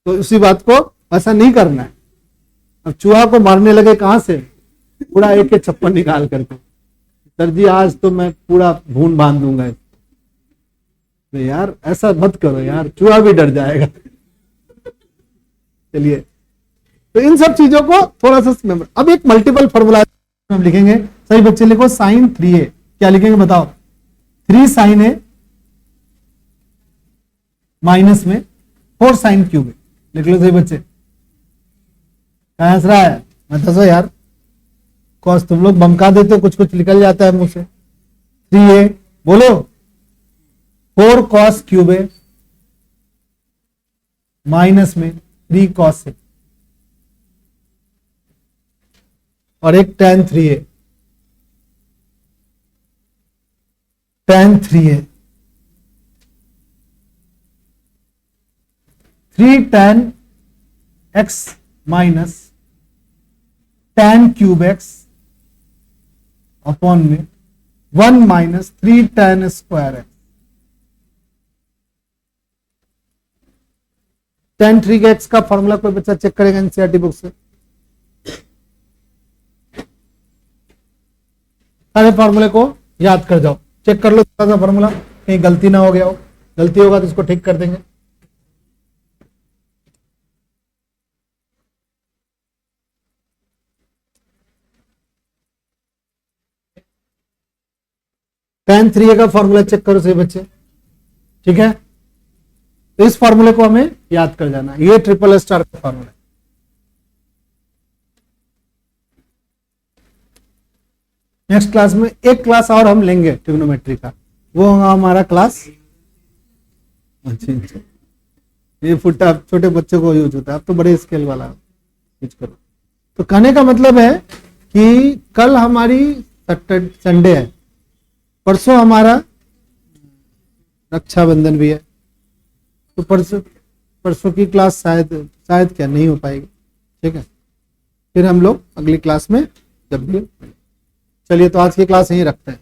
A: तो उसी बात को ऐसा नहीं करना है। अब चूहा को मारने लगे कहां से, पूरा एक के छप्पन निकाल करके। सर जी आज तो मैं पूरा भून बांध दूंगा। तो यार ऐसा मत करो यार, चूहा भी डर जाएगा। चलिए, तो इन सब चीजों को थोड़ा सा मेमोरी। अब एक मल्टीपल फॉर्मूला हम लिखेंगे। सही बच्चे लिखो, साइन 3a। क्या लिखेंगे बताओ? 3 साइन ए माइनस में 4 साइन क्यूब ए। लिख लो सही बच्चे। क्या हंस रहा है? मैं तो यार कॉस तुम लोग बमका देते हो, कुछ कुछ निकल जाता है मुंह से। 3a बोलो, 4 कॉस क्यूब ए माइनस में 3 कॉस ए और एक tan 3a। tan 3a 3 tan x minus tan cube x upon में 1 minus 3 tan square x. tan 3 x का फॉर्मूला कोई बच्चा चेक करेगा एनसीईआरटी बुक से? सारे फॉर्मूले को याद कर जाओ, चेक कर लो थोड़ा सा फॉर्मूला, कहीं गलती ना हो गया हो, गलती होगा तो इसको ठीक कर देंगे। tan 3a का फॉर्मूला चेक करो सही बच्चे, ठीक है। तो इस फॉर्मूले को हमें याद कर जाना, ये ट्रिपल स्टार का फॉर्मूला है। नेक्स्ट क्लास में एक क्लास और हम लेंगे ट्रिग्नोमेट्री का, वो होगा हमारा क्लास, अच्छा ये फुटा छोटे बच्चों को यूज होता है, अब तो बड़े स्केल वाला यूज करो। तो कहने का मतलब है कि कल हमारी संडे है, परसों हमारा रक्षाबंधन भी है, तो परसों की क्लास शायद क्या नहीं हो पाएगी, ठीक है। फिर हम लोग अगली क्लास में जब भी, चलिए तो आज की क्लास यहीं रखते हैं।